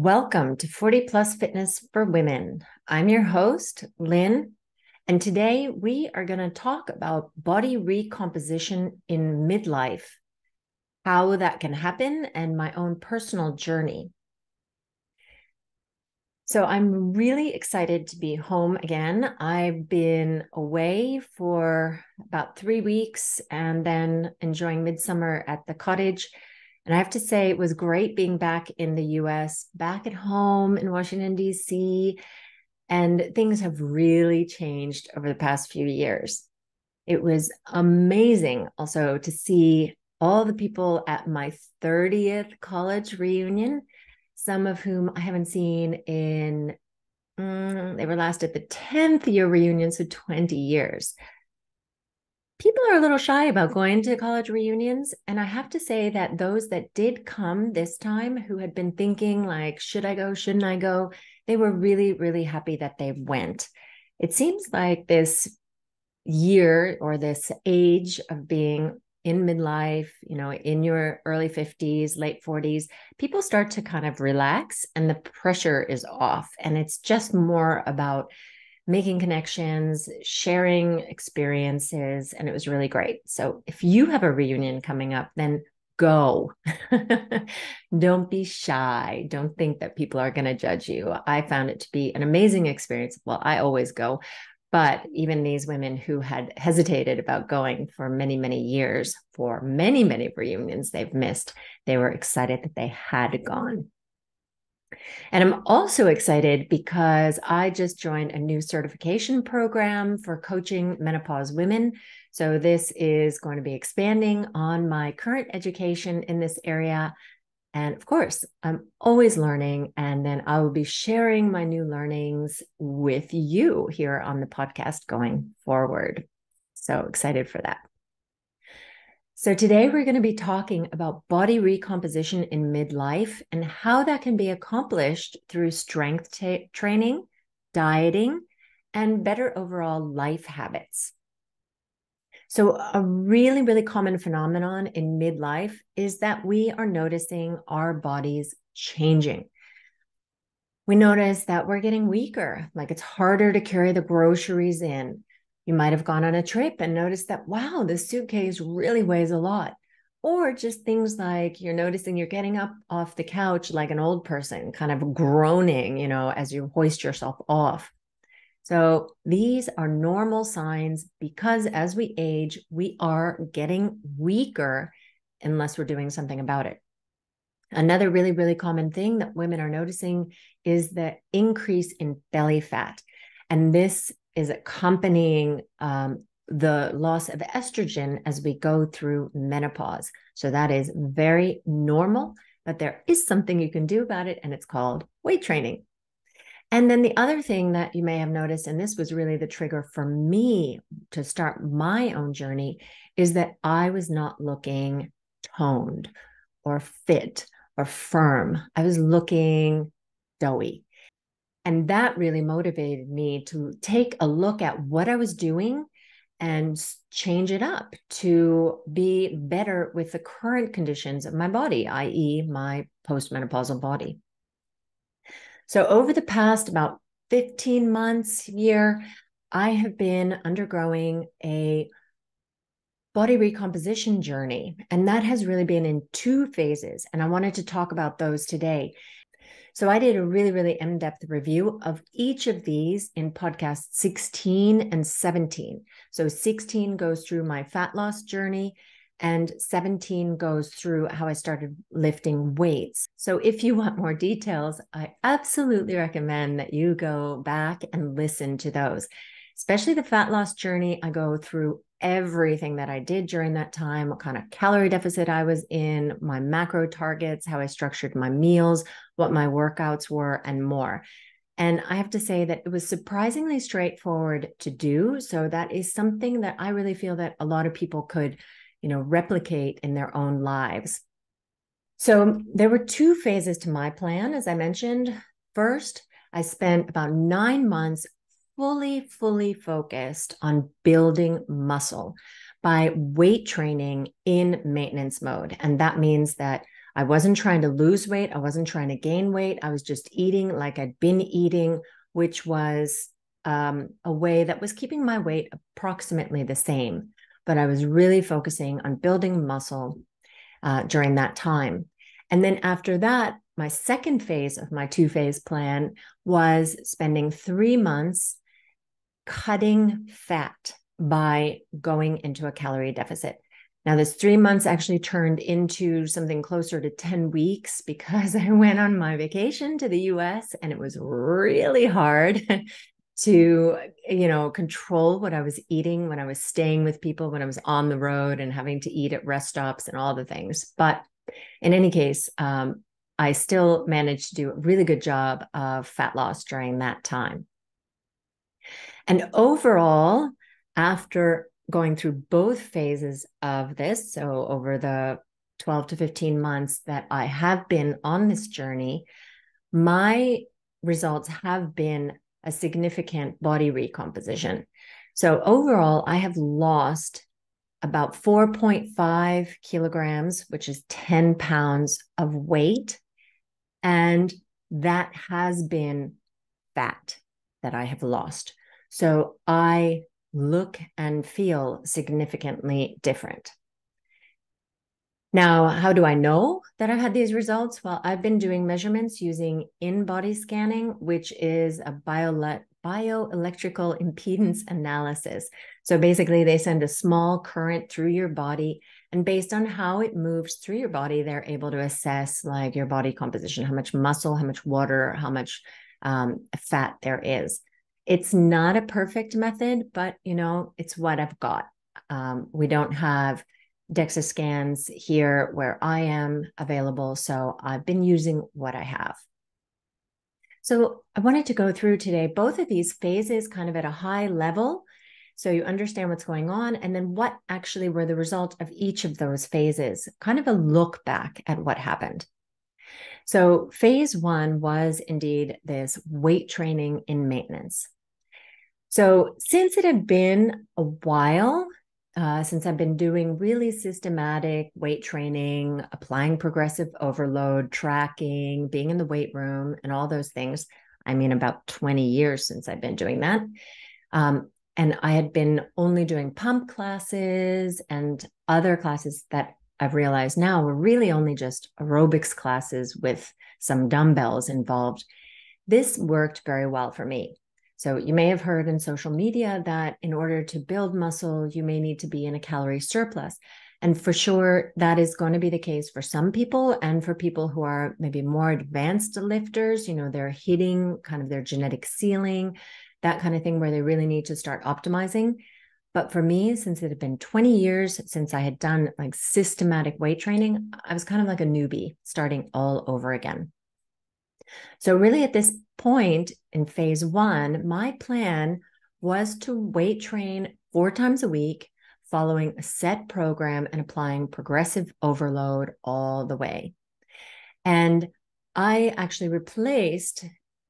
Welcome to 40 Plus Fitness for Women. I'm your host, Lynn, and today we are going to talk about body recomposition in midlife, how that can happen, and my own personal journey. So I'm really excited to be home again. I've been away for about 3 weeks and then enjoying midsummer at the cottage. And I have to say, it was great being back in the US, back at home in Washington, D.C., and things have really changed over the past few years. It was amazing also to see all the people at my 30th college reunion, some of whom I haven't seen in, they were last at the 10th year reunion, so 20 years. People are a little shy about going to college reunions. And I have to say that those that did come this time who had been thinking like, should I go? Shouldn't I go? They were really, really happy that they went. It seems like this year or this age of being in midlife, in your early 50s, late 40s, people start to kind of relax and the pressure is off. And it's just more about making connections, sharing experiences, and it was really great. So if you have a reunion coming up, then go. Don't be shy. Don't think that people are going to judge you. I found it to be an amazing experience. Well, I always go, but even these women who had hesitated about going for many, many years, for many, many reunions they've missed, they were excited that they had gone. And I'm also excited because I just joined a new certification program for coaching menopause women. So this is going to be expanding on my current education in this area. And of course, I'm always learning, and then I will be sharing my new learnings with you here on the podcast going forward. So excited for that. So today we're going to be talking about body recomposition in midlife and how that can be accomplished through strength training, dieting, and better overall life habits. So a really, really common phenomenon in midlife is that we are noticing our bodies changing. We notice that we're getting weaker, like it's harder to carry the groceries in. You might have gone on a trip and noticed that, wow, this suitcase really weighs a lot. Or just things like you're noticing you're getting up off the couch like an old person, kind of groaning, as you hoist yourself off. So these are normal signs because as we age, we are getting weaker unless we're doing something about it. Another really, really common thing that women are noticing is the increase in belly fat. And this is accompanying the loss of estrogen as we go through menopause. So that is very normal, but there is something you can do about it, and it's called weight training. And then the other thing that you may have noticed, and this was really the trigger for me to start my own journey, is that I was not looking toned or fit or firm. I was looking doughy. And that really motivated me to take a look at what I was doing and change it up to be better with the current conditions of my body, i.e., my postmenopausal body. So over the past about 15 months, year, I have been undergoing a body recomposition journey, and that has really been in 2 phases. And I wanted to talk about those today. So I did a really, really in-depth review of each of these in podcast 16 and 17. So 16 goes through my fat loss journey, and 17 goes through how I started lifting weights. So if you want more details, I absolutely recommend that you go back and listen to those. Especially the fat loss journey, I go through everything that I did during that time, what kind of calorie deficit I was in, my macro targets, how I structured my meals, what my workouts were, and more. And I have to say that it was surprisingly straightforward to do. So that is something that I really feel that a lot of people could, replicate in their own lives. So there were 2 phases to my plan, as I mentioned. First, I spent about 9 months fully focused on building muscle by weight training in maintenance mode. And that means that I wasn't trying to lose weight. I wasn't trying to gain weight. I was just eating like I'd been eating, which was a way that was keeping my weight approximately the same. But I was really focusing on building muscle during that time. And then after that, my second phase of my 2-phase plan was spending 3 months cutting fat by going into a calorie deficit. Now, this 3 months actually turned into something closer to 10 weeks because I went on my vacation to the US and it was really hard to, control what I was eating when I was staying with people, when I was on the road and having to eat at rest stops and all the things. But in any case, I still managed to do a really good job of fat loss during that time. And overall, after going through both phases of this, so over the 12 to 15 months that I have been on this journey, my results have been a significant body recomposition. So overall, I have lost about 4.5 kilograms, which is 10 pounds of weight. And that has been fat that I have lost. So I look and feel significantly different. Now, how do I know that I've had these results? Well, I've been doing measurements using InBody scanning, which is a bioelectrical impedance analysis. So basically, they send a small current through your body, and based on how it moves through your body, they're able to assess like your body composition, how much muscle, how much water, how much fat there is. It's not a perfect method, but it's what I've got. We don't have DEXA scans here where I am available, so I've been using what I have. So I wanted to go through today both of these phases kind of at a high level, so you understand what's going on, and then what actually were the result of each of those phases, kind of a look back at what happened. So phase 1 was indeed this weight training in maintenance. So since it had been a while, since I've been doing really systematic weight training, applying progressive overload, tracking, being in the weight room, and all those things, I mean, about 20 years since I've been doing that. And I had been only doing pump classes and other classes that I've realized now were really only just aerobics classes with some dumbbells involved. This worked very well for me. So you may have heard in social media that in order to build muscle, you may need to be in a calorie surplus. And for sure, that is going to be the case for some people, and for people who are maybe more advanced lifters, they're hitting kind of their genetic ceiling, that kind of thing, where they really need to start optimizing. But for me, since it had been 20 years since I had done like systematic weight training, I was kind of like a newbie starting all over again. So really at this point in phase 1, my plan was to weight train 4 times a week, following a set program and applying progressive overload all the way. And I actually replaced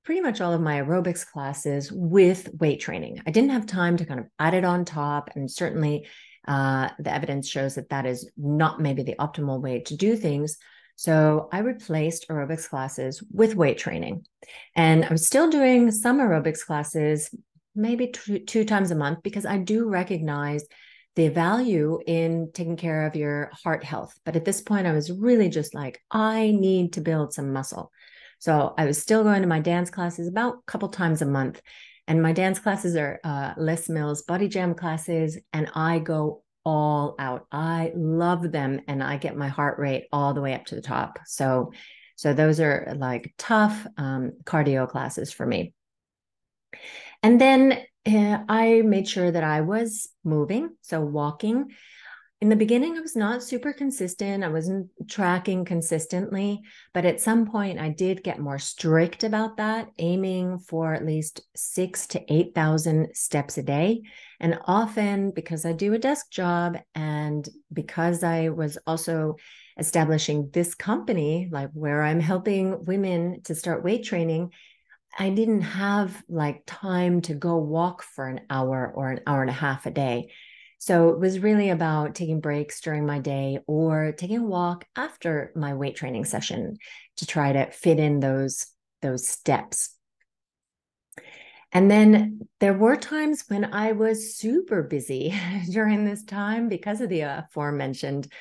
pretty much all of my aerobics classes with weight training. I didn't have time to kind of add it on top. And certainly the evidence shows that that is not maybe the optimal way to do things. So I replaced aerobics classes with weight training. And I'm still doing some aerobics classes, maybe two times a month, because I do recognize the value in taking care of your heart health. But at this point, I was really just like, I need to build some muscle. So I was still going to my dance classes about a couple times a month. And my dance classes are Les Mills Body Jam classes, and I go all out. I love them, and I get my heart rate all the way up to the top. So those are like tough cardio classes for me. And then I made sure that I was moving, so walking. In the beginning, I was not super consistent. I wasn't tracking consistently, but at some point I did get more strict about that, aiming for at least 6,000 to 8,000 steps a day. And often, because I do a desk job and because I was also establishing this company, like where I'm helping women to start weight training, I didn't have like time to go walk for an hour or an hour and a half a day. So it was really about taking breaks during my day or taking a walk after my weight training session to try to fit in those steps. And then there were times when I was super busy during this time because of the aforementioned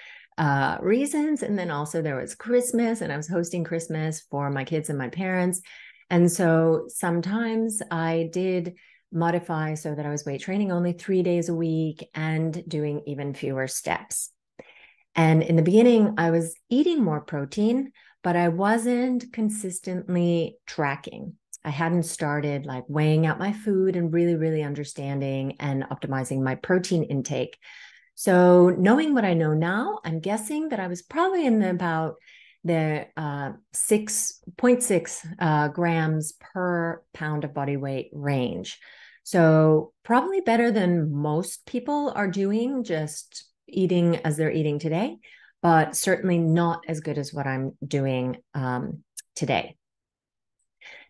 reasons. And then also there was Christmas, and I was hosting Christmas for my kids and my parents. And so sometimes I did modify so that I was weight training only 3 days a week and doing even fewer steps. And in the beginning, I was eating more protein, but I wasn't consistently tracking. I hadn't started like weighing out my food and really, really understanding and optimizing my protein intake. So knowing what I know now, I'm guessing that I was probably in about the 6.6 grams per pound of body weight range. So probably better than most people are doing, just eating as they're eating today, but certainly not as good as what I'm doing today.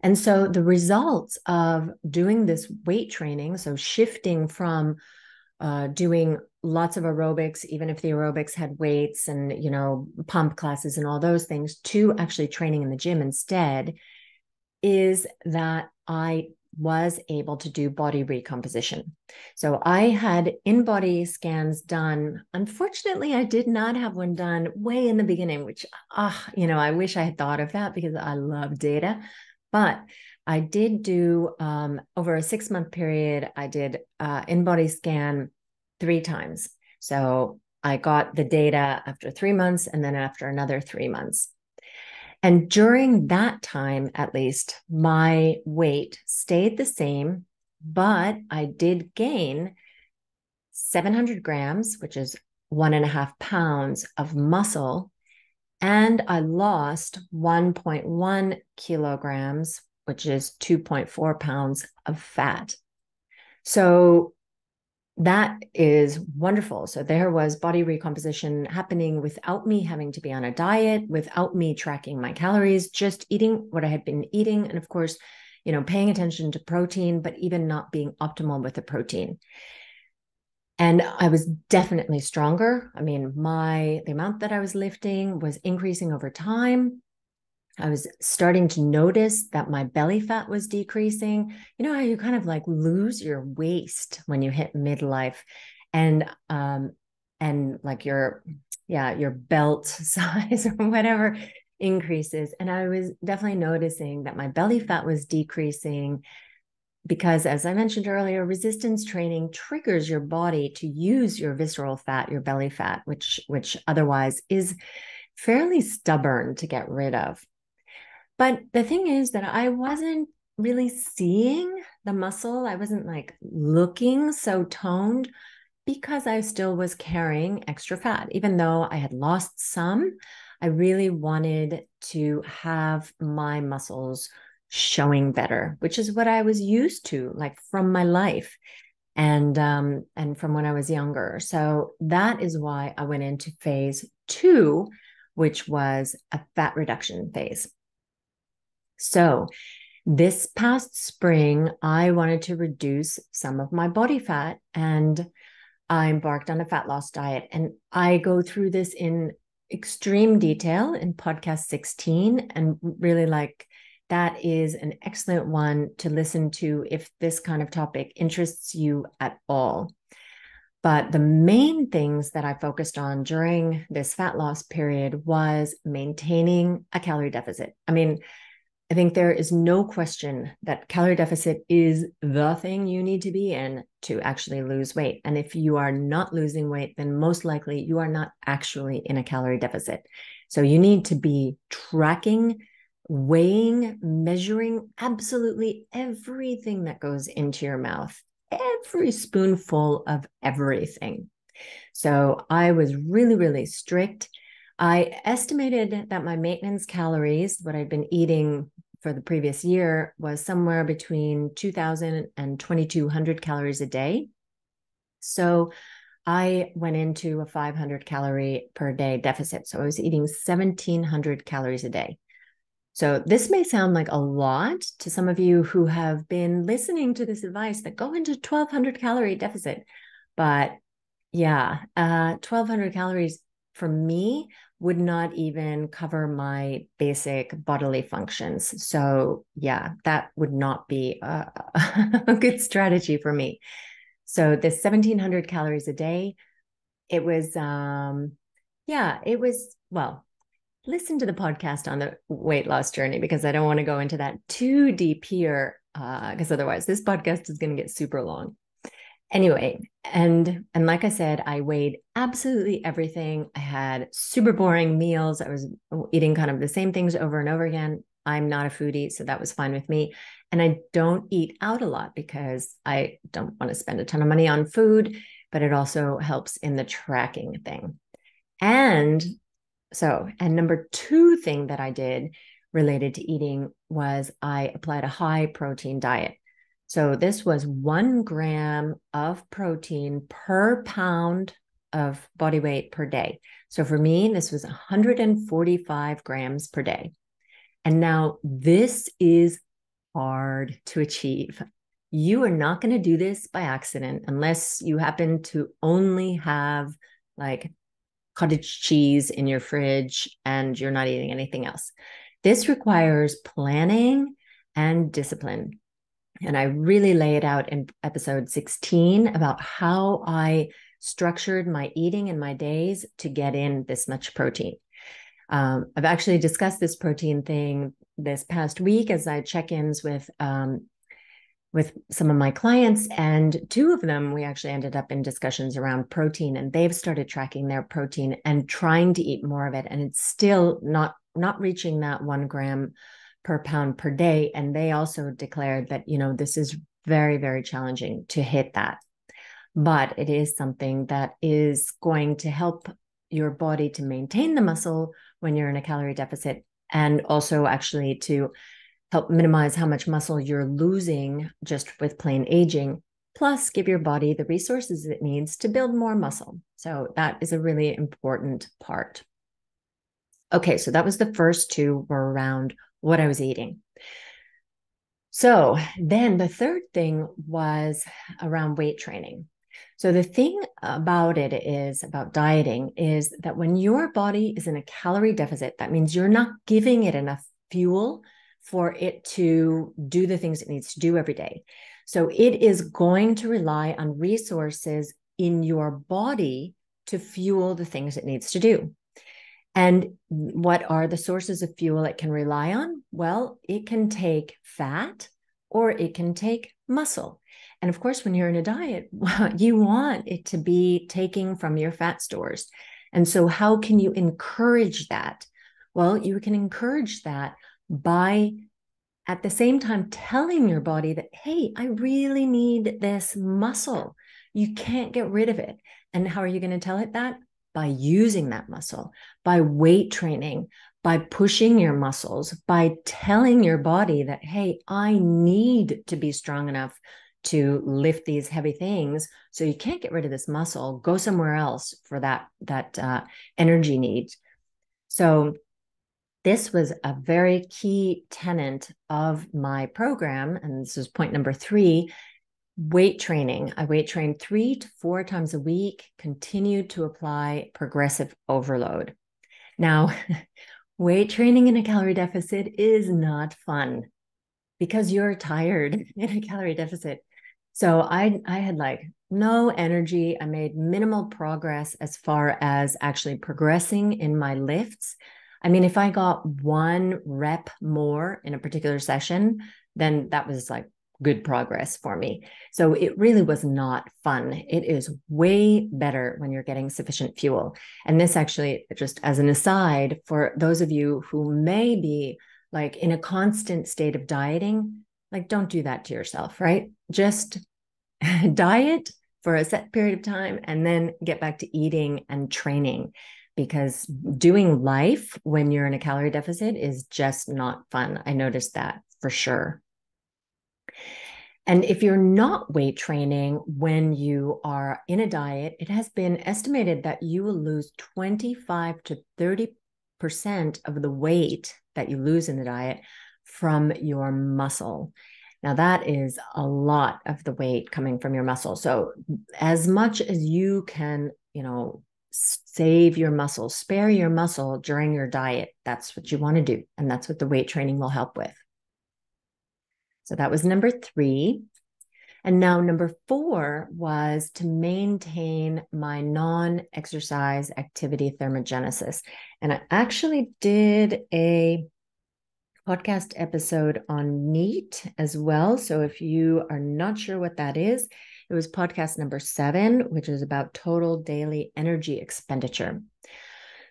And so the results of doing this weight training, so shifting from doing lots of aerobics, even if the aerobics had weights and, pump classes and all those things, to actually training in the gym instead, is that I was able to do body recomposition. So I had InBody scans done. Unfortunately, I did not have one done way in the beginning, which, I wish I had thought of that because I love data. But I did do over a 6-month period, I did InBody scan 3 times. So I got the data after 3 months and then after another 3 months. And during that time, at least, my weight stayed the same, but I did gain 700 grams, which is 1.5 pounds of muscle, and I lost 1.1 kilograms, which is 2.4 pounds of fat. So that is wonderful. So there was body recomposition happening without me having to be on a diet, without me tracking my calories, just eating what I had been eating. And of course, paying attention to protein, but even not being optimal with the protein. And I was definitely stronger. I mean, the amount that I was lifting was increasing over time. I was starting to notice that my belly fat was decreasing. You know how you kind of like lose your waist when you hit midlife, and like your belt size or whatever increases. And I was definitely noticing that my belly fat was decreasing because, as I mentioned earlier, resistance training triggers your body to use your visceral fat, your belly fat, which otherwise is fairly stubborn to get rid of. But the thing is that I wasn't really seeing the muscle. I wasn't like looking so toned because I still was carrying extra fat. Even though I had lost some, I really wanted to have my muscles showing better, which is what I was used to, like from my life and from when I was younger. So that is why I went into phase 2, which was a fat reduction phase. So this past spring, I wanted to reduce some of my body fat, and I embarked on a fat loss diet. And I go through this in extreme detail in podcast 16. And really, like, that is an excellent one to listen to if this kind of topic interests you at all. But the main things that I focused on during this fat loss period was maintaining a calorie deficit. I mean, I think there is no question that calorie deficit is the thing you need to be in to actually lose weight. And if you are not losing weight, then most likely you are not actually in a calorie deficit. So you need to be tracking, weighing, measuring absolutely everything that goes into your mouth, every spoonful of everything. So I was really, really strict. I estimated that my maintenance calories, what I'd been eating for the previous year, was somewhere between 2,000 and 2,200 calories a day. So I went into a 500 calorie per day deficit. So I was eating 1,700 calories a day. So this may sound like a lot to some of you who have been listening to this advice that go into 1,200 calorie deficit, but Yeah, 1,200 calories for me would not even cover my basic bodily functions. So yeah, that would not be a good strategy for me. So this 1,700 calories a day, it was, yeah, it was, well, listen to the podcast on the weight loss journey because I don't want to go into that too deep here, because otherwise this podcast is going to get super long. Anyway, and like I said, I weighed absolutely everything. I had super boring meals. I was eating kind of the same things over and over again. I'm not a foodie, so that was fine with me. And I don't eat out a lot because I don't want to spend a ton of money on food, but it also helps in the tracking thing. And and number two thing that I did related to eating was I applied a high protein diet. So this was 1 gram of protein per pound of body weight per day. So for me, this was 145 grams per day. And now this is hard to achieve. You are not going to do this by accident unless you happen to only have like cottage cheese in your fridge and you're not eating anything else. This requires planning and discipline. And I really lay it out in episode 16 about how I structured my eating and my days to get in this much protein. I've actually discussed this protein thing this past week as I check ins with some of my clients, and two of them we actually ended up in discussions around protein, and they've started tracking their protein and trying to eat more of it, and it's still not reaching that 1 gram per pound per day. And they also declared that this is very, very challenging to hit that, but it is something that is going to help your body to maintain the muscle when you're in a calorie deficit, and also actually to help minimize how much muscle you're losing just with plain aging, plus give your body the resources it needs to build more muscle. So that is a really important part. Okay, so that was the first two were around what I was eating. So then the third thing was around weight training. So the thing about it is about dieting is that when your body is in a calorie deficit, that means you're not giving it enough fuel for it to do the things it needs to do every day. So it is going to rely on resources in your body to fuel the things it needs to do. And what are the sources of fuel it can rely on? Well, it can take fat or it can take muscle. And of course, when you're in a diet, you want it to be taking from your fat stores. And so, how can you encourage that? Well, you can encourage that by at the same time telling your body that, hey, I really need this muscle. You can't get rid of it. And how are you going to tell it that? By using that muscle, by weight training, by pushing your muscles, by telling your body that, hey, I need to be strong enough to lift these heavy things. So you can't get rid of this muscle. Go somewhere else for that energy need. So this was a very key tenet of my program. And this is point number 3, weight training. I weight trained 3 to 4 times a week, continued to apply progressive overload. Now, weight training in a calorie deficit is not fun because you're tired in a calorie deficit. So I had like no energy. I made minimal progress as far as actually progressing in my lifts. I mean, if I got 1 rep more in a particular session, then that was like good progress for me. So it really was not fun. It is way better when you're getting sufficient fuel. And this actually, just as an aside, for those of you who may be like in a constant state of dieting, like don't do that to yourself, right? Just diet for a set period of time and then get back to eating and training, because doing life when you're in a calorie deficit is just not fun. I noticed that for sure. And if you're not weight training when you are in a diet, it has been estimated that you will lose 25 to 30% of the weight that you lose in the diet from your muscle. Now, that is a lot of the weight coming from your muscle. So, as much as you can, save your muscle, spare your muscle during your diet, that's what you want to do. And that's what the weight training will help with. So, that was number 3. And now number 4 was to maintain my non-exercise activity thermogenesis. And I actually did a podcast episode on NEAT as well. So if you are not sure what that is, it was podcast number 7, which is about total daily energy expenditure.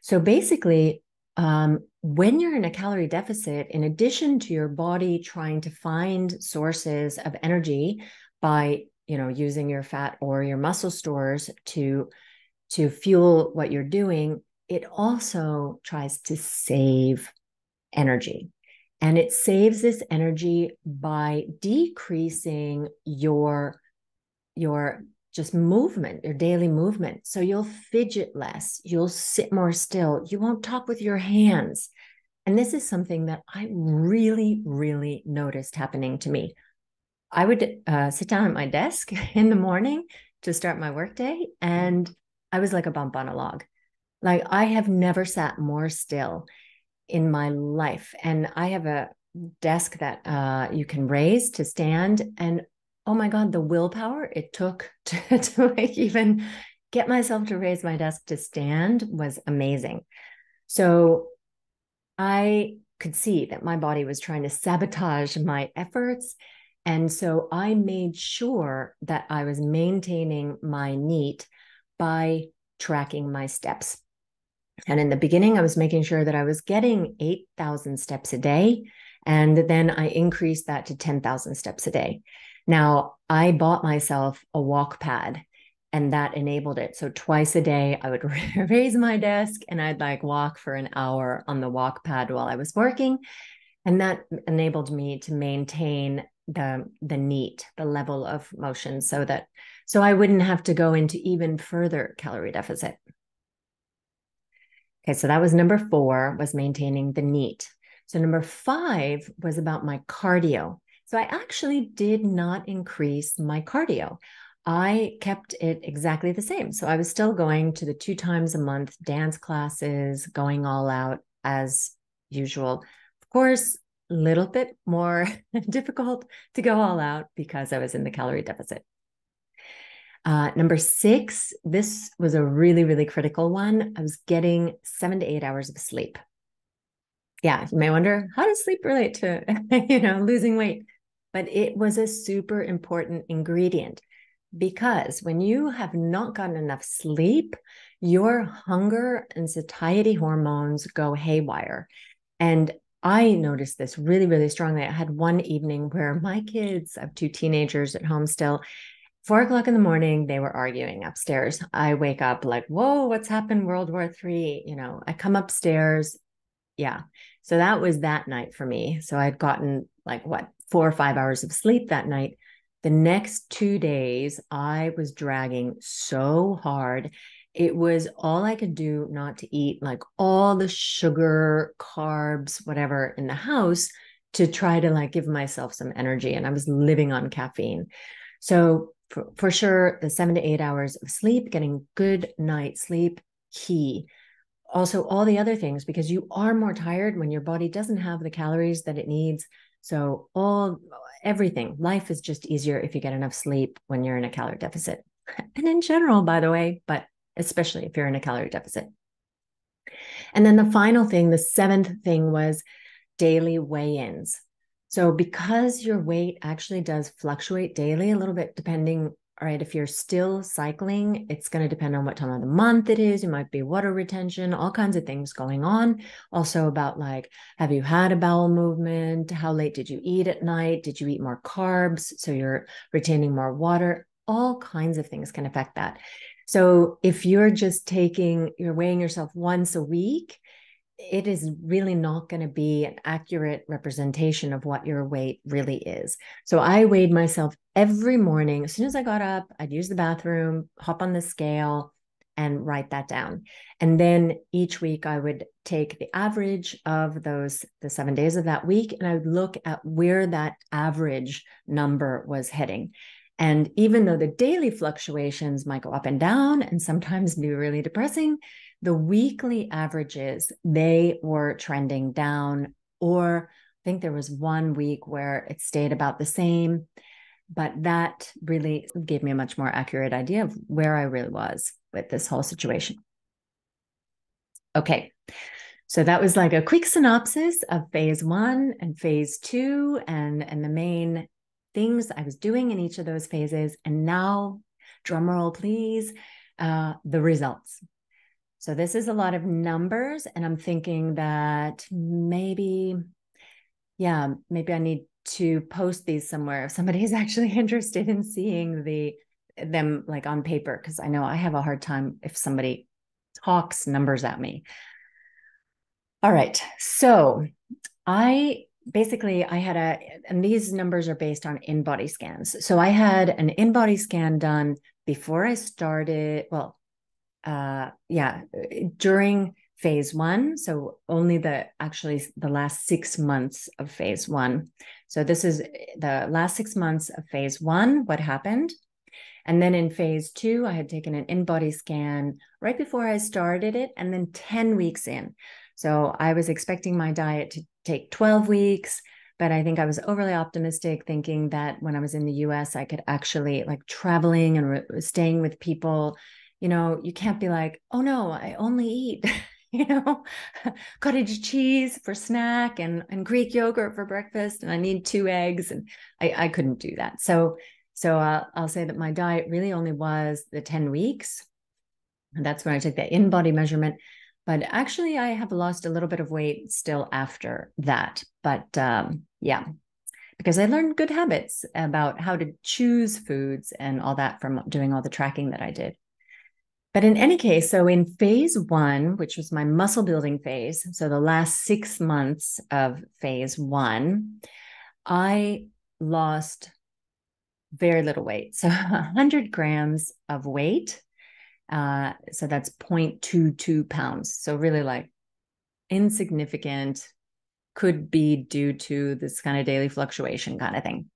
So basically, when you're in a calorie deficit, in addition to your body trying to find sources of energy by, using your fat or your muscle stores to fuel what you're doing, it also tries to save energy. And it saves this energy by decreasing your just movement, your daily movement. So you'll fidget less, you'll sit more still, you won't talk with your hands. And this is something that I really, really noticed happening to me. I would sit down at my desk in the morning to start my workday, and I was like a bump on a log. Like, I have never sat more still in my life. And I have a desk that you can raise to stand. And oh my God, the willpower it took to like even get myself to raise my desk to stand was amazing. So I could see that my body was trying to sabotage my efforts. And so I made sure that I was maintaining my NEAT by tracking my steps. And in the beginning, I was making sure that I was getting 8,000 steps a day. And then I increased that to 10,000 steps a day. Now, I bought myself a walk pad, and that enabled it. So twice a day, I would raise my desk and I'd like walk for an hour on the walk pad while I was working. And that enabled me to maintain the NEAT, the level of motion, so I wouldn't have to go into even further calorie deficit. Okay, so that was number 4, was maintaining the NEAT. So number 5 was about my cardio. So I actually did not increase my cardio. I kept it exactly the same. So I was still going to the 2 times a month dance classes, going all out as usual. Of course, a little bit more difficult to go all out because I was in the calorie deficit. Number 6, this was a really, really critical one. I was getting 7 to 8 hours of sleep. Yeah, you may wonder, how does sleep relate to, losing weight? But it was a super important ingredient, because when you have not gotten enough sleep, your hunger and satiety hormones go haywire. And I noticed this really, really strongly. I had one evening where my kids, I have 2 teenagers at home still, 4:00 in the morning, they were arguing upstairs. I wake up like, whoa, what's happened? World War III. I come upstairs. Yeah. So that was that night for me. So I'd gotten 4 or 5 hours of sleep that night. The next 2 days, I was dragging so hard. It was all I could do not to eat all the sugar, carbs, whatever in the house, to try to give myself some energy. And I was living on caffeine. So for sure, the 7 to 8 hours of sleep, getting good night's sleep, key. Also, all the other things, because you are more tired when your body doesn't have the calories that it needs. So everything, life is just easier if you get enough sleep when you're in a calorie deficit. And in general, by the way, but especially if you're in a calorie deficit. And then the final thing, the 7th thing, was daily weigh-ins. So because your weight actually does fluctuate daily a little bit, depending, all right, if you're still cycling, it's going to depend on what time of the month it is. It might be water retention, all kinds of things going on. Also about have you had a bowel movement? How late did you eat at night? Did you eat more carbs? So you're retaining more water. All kinds of things can affect that. So if you're you're weighing yourself once a week, it is really not going to be an accurate representation of what your weight really is. So I weighed myself every morning. As soon as I got up, I'd use the bathroom, hop on the scale, and write that down. And then each week I would take the average of the 7 days of that week, and I would look at where that average number was heading. And even though the daily fluctuations might go up and down and sometimes be really depressing, the weekly averages, they were trending down, or I think there was one week where it stayed about the same. But that really gave me a much more accurate idea of where I really was with this whole situation. Okay, so that was like a quick synopsis of phase 1 and phase 2 and the main things I was doing in each of those phases. And now, drum roll, please, the results. So this is a lot of numbers, and I'm thinking that maybe I need to post these somewhere if somebody is actually interested in seeing them like on paper, because I know I have a hard time if somebody talks numbers at me. All right, so and these numbers are based on InBody scans. So I had an InBody scan done before I started, during phase 1. So only the last 6 months of phase 1. So this is the last 6 months of phase 1, what happened. And then in phase 2, I had taken an InBody scan right before I started it, and then 10 weeks in. So I was expecting my diet to take 12 weeks, but I think I was overly optimistic, thinking that when I was in the US, I could actually, like, traveling and staying with people, you can't be like, oh no, I only eat cottage cheese for snack and Greek yogurt for breakfast, and I need 2 eggs, and I couldn't do that. So I'll say that my diet really only was the 10 weeks. And that's when I took the InBody measurement. But actually, I have lost a little bit of weight still after that. But because I learned good habits about how to choose foods and all that from doing all the tracking that I did. But in any case, so in phase 1, which was my muscle building phase, so the last 6 months of phase 1, I lost very little weight. So 100 grams of weight. So that's 0.22 pounds. So really, like, insignificant, could be due to this kind of daily fluctuation kind of thing.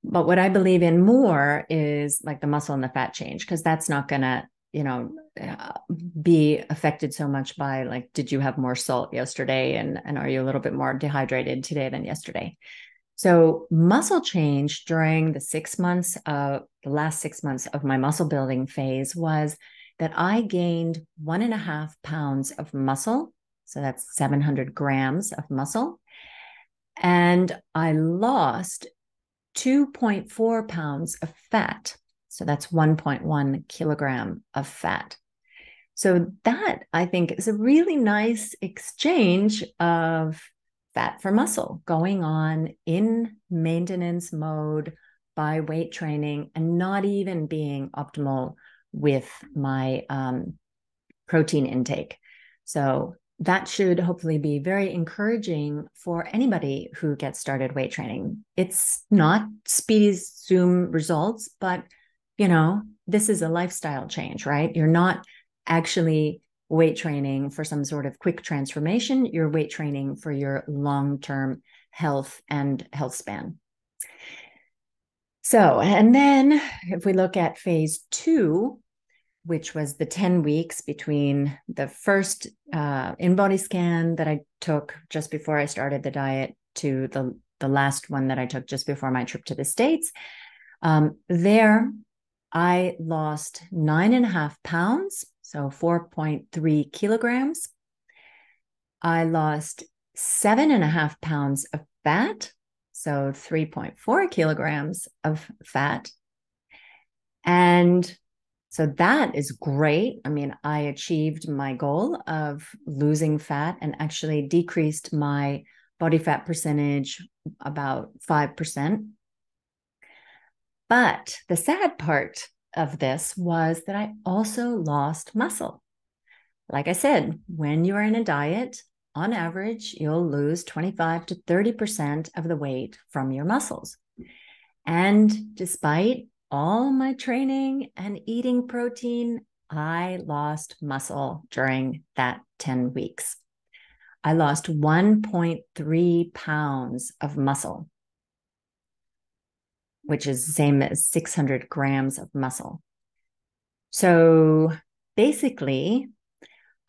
But what I believe in more is like the muscle and the fat change, because that's not going to, be affected so much by, like, did you have more salt yesterday? And are you a little bit more dehydrated today than yesterday? So muscle change during the last 6 months of my muscle building phase was that I gained 1.5 pounds of muscle. So that's 700 grams of muscle. And I lost 2.4 pounds of fat. So that's 1.1 kilogram of fat. So that, I think, is a really nice exchange of fat for muscle going on in maintenance mode by weight training, and not even being optimal with my protein intake. So that should hopefully be very encouraging for anybody who gets started weight training. It's not speedy Zoom results, but this is a lifestyle change, right? You're not actually weight training for some sort of quick transformation. You're weight training for your long-term health and health span. So, and then if we look at phase 2, which was the 10 weeks between the first InBody scan that I took just before I started the diet to the last one that I took just before my trip to the States, there I lost 9.5 pounds, so 4.3 kilograms. I lost 7.5 pounds of fat, so 3.4 kilograms of fat. And so that is great. I mean, I achieved my goal of losing fat and actually decreased my body fat percentage about 5%. But the sad part of this was that I also lost muscle. Like I said, when you are in a diet, on average, you'll lose 25 to 30% of the weight from your muscles. And despite all my training and eating protein, I lost muscle during that 10 weeks. I lost 1.3 pounds of muscle, which is the same as 600 grams of muscle. So basically,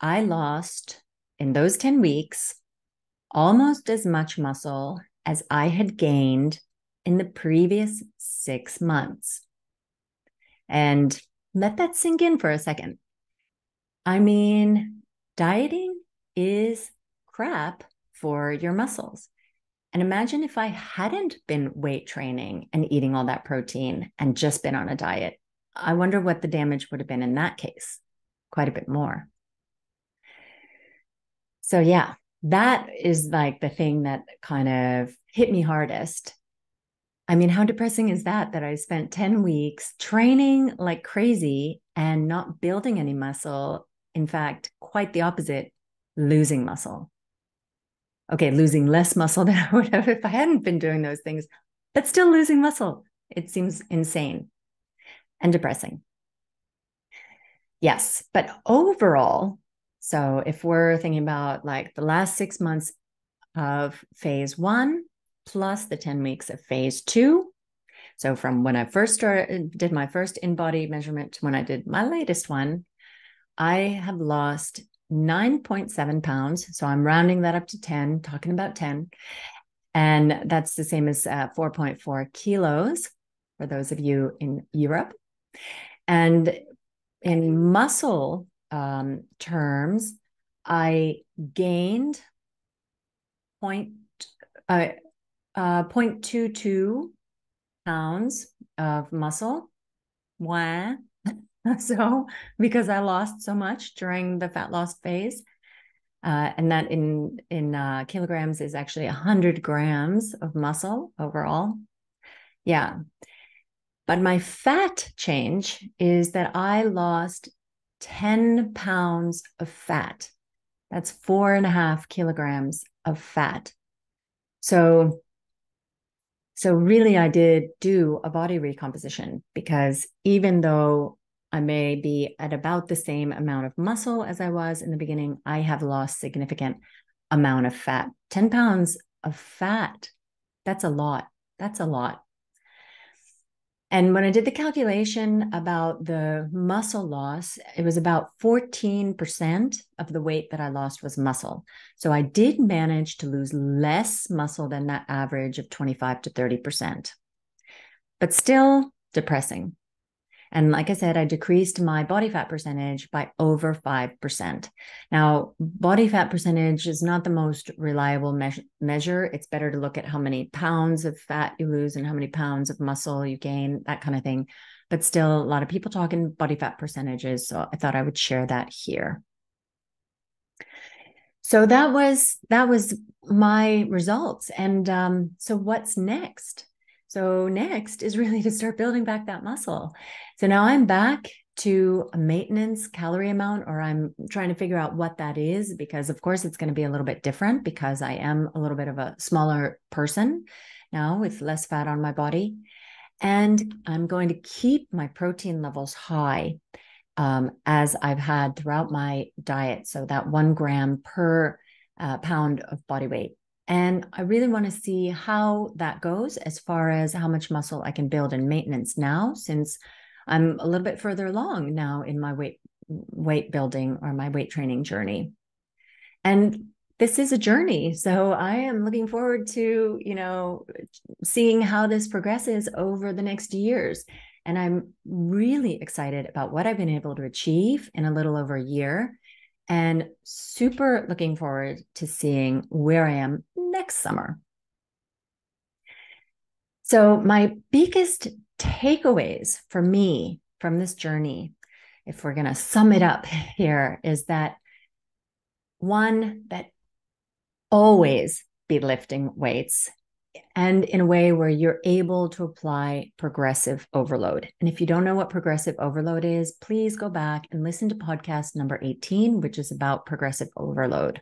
I lost in those 10 weeks almost as much muscle as I had gained in the previous 6 months. And let that sink in for a second. I mean, dieting is crap for your muscles. And imagine if I hadn't been weight training and eating all that protein and just been on a diet. I wonder what the damage would have been in that case. Quite a bit more. So yeah, that is like the thing that kind of hit me hardest. I mean, how depressing is that? That I spent 10 weeks training like crazy and not building any muscle. In fact, quite the opposite, losing muscle. Okay, losing less muscle than I would have if I hadn't been doing those things, but still losing muscle. It seems insane and depressing. Yes, but overall, so if we're thinking about like the last 6 months of phase 1 plus the 10 weeks of phase 2, so from when I first did my first InBody measurement to when I did my latest one, I have lost 9.7 pounds. So I'm rounding that up to 10, talking about 10. And that's the same as 4.4 kilos for those of you in Europe. And in muscle terms, I gained 0.22 pounds of muscle. Why? So because I lost so much during the fat loss phase, and that in kilograms is actually 100 grams of muscle overall. Yeah. But my fat change is that I lost 10 pounds of fat. That's 4.5 kilograms of fat. So really, I did do a body recomposition because even though I may be at about the same amount of muscle as I was in the beginning, I have lost significant amount of fat. 10 pounds of fat, that's a lot. That's a lot. And when I did the calculation about the muscle loss, it was about 14% of the weight that I lost was muscle. So I did manage to lose less muscle than that average of 25 to 30%, but still depressing. And like I said, I decreased my body fat percentage by over 5%. Now, body fat percentage is not the most reliable measure. It's better to look at how many pounds of fat you lose and how many pounds of muscle you gain, that kind of thing. But still, a lot of people talking body fat percentages. So I thought I would share that here. So that was my results. And so what's next? So next is really to start building back that muscle. So now I'm back to a maintenance calorie amount, or I'm trying to figure out what that is, because of course it's going to be a little bit different because I am a little bit of a smaller person now with less fat on my body. And I'm going to keep my protein levels high as I've had throughout my diet. So that 1 gram per pound of body weight. And I really want to see how that goes as far as how much muscle I can build in maintenance now, since I'm a little bit further along now in my weight building or my weight training journey. And this is a journey. So I am looking forward to, seeing how this progresses over the next years. And I'm really excited about what I've been able to achieve in a little over a year, and super looking forward to seeing where I am next summer. So my biggest takeaways for me from this journey, if we're going to sum it up here, is that one, that always be lifting weights, and in a way where you're able to apply progressive overload. And if you don't know what progressive overload is, please go back and listen to podcast number 18, which is about progressive overload.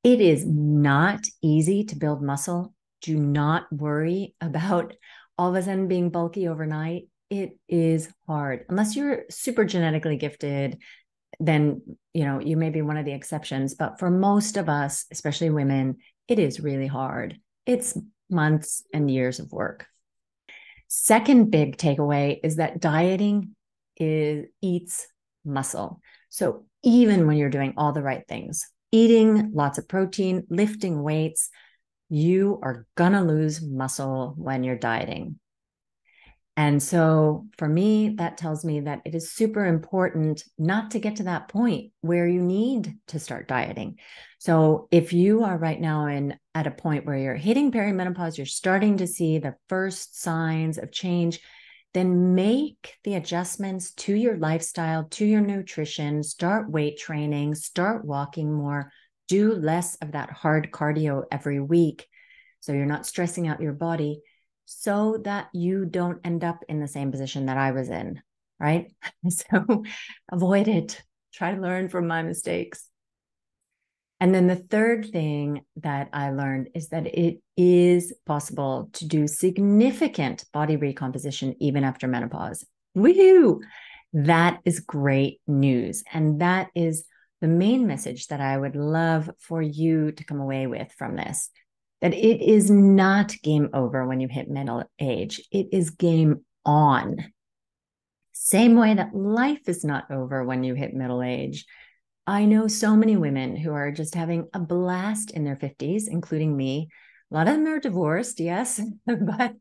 It is not easy to build muscle. Do not worry about all of a sudden being bulky overnight. it is hard. Unless you're super genetically gifted, then, you may be one of the exceptions. But for most of us, especially women, it is really hard. It's months and years of work. Second big takeaway is that dieting eats muscle. So even when you're doing all the right things, eating lots of protein, lifting weights, you are gonna lose muscle when you're dieting. And so for me, that tells me that it is super important not to get to that point where you need to start dieting. So if you are right now at a point where you're hitting perimenopause, you're starting to see the first signs of change, then make the adjustments to your lifestyle, to your nutrition, start weight training, start walking more, do less of that hard cardio every week so you're not stressing out your body, so that you don't end up in the same position that I was in, right? So avoid it. Try to learn from my mistakes. And then the third thing that I learned is that it is possible to do significant body recomposition even after menopause. Woohoo! That is great news. And that is the main message that I would love for you to come away with from this. That it is not game over when you hit middle age. It is game on. Same way that life is not over when you hit middle age. I know so many women who are just having a blast in their 50s, including me. A lot of them are divorced, yes, but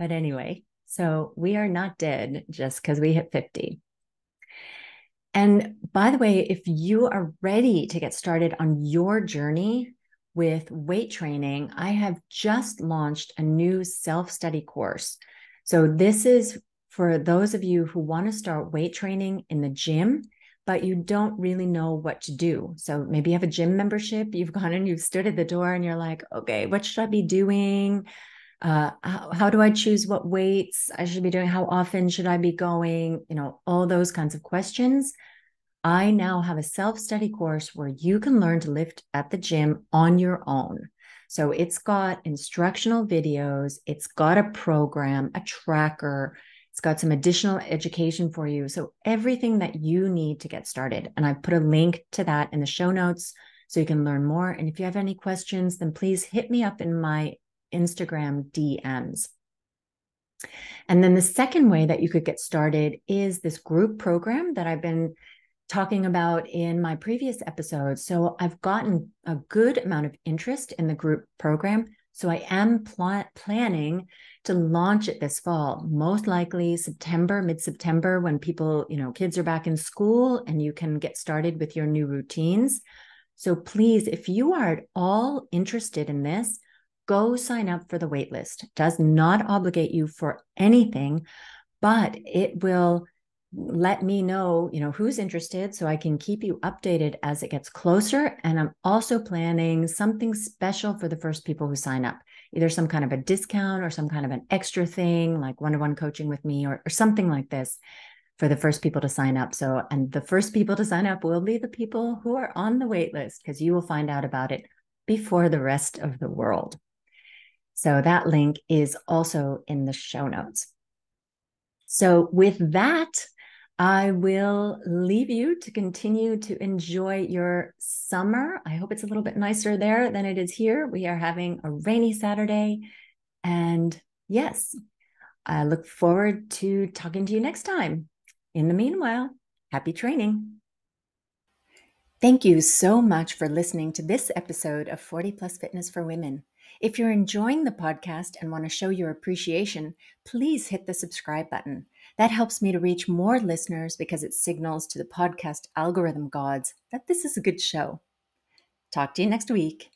anyway, so we are not dead just because we hit 50. And by the way, if you are ready to get started on your journey with weight training, I have just launched a new self-study course. So this is for those of you who want to start weight training in the gym, but you don't really know what to do. So maybe you have a gym membership, you've gone and you've stood at the door and you're like, okay, what should I be doing? How do I choose what weights I should be doing? How often should I be going? All those kinds of questions. I now have a self-study course where you can learn to lift at the gym on your own. So it's got instructional videos, it's got a program, a tracker, it's got some additional education for you. So everything that you need to get started. And I've put a link to that in the show notes so you can learn more. And if you have any questions, then please hit me up in my Instagram DMs. And then the second way that you could get started is this group program that I've been talking about in my previous episodes. So I've gotten a good amount of interest in the group program. So I am planning to launch it this fall, most likely September, mid-September, when people, kids are back in school and you can get started with your new routines. So please, if you are at all interested in this, go sign up for the waitlist. It does not obligate you for anything, but it will let me know, who's interested so I can keep you updated as it gets closer. And I'm also planning something special for the first people who sign up, either some kind of a discount or some kind of an extra thing like one-on-one coaching with me or something like this for the first people to sign up. So, and the first people to sign up will be the people who are on the wait list because you will find out about it before the rest of the world. So that link is also in the show notes. So with that, I will leave you to continue to enjoy your summer. I hope it's a little bit nicer there than it is here. We are having a rainy Saturday. And yes, I look forward to talking to you next time. In the meanwhile, happy training. Thank you so much for listening to this episode of 40 Plus Fitness for Women. If you're enjoying the podcast and want to show your appreciation, please hit the subscribe button. That helps me to reach more listeners because it signals to the podcast algorithm gods that this is a good show. Talk to you next week.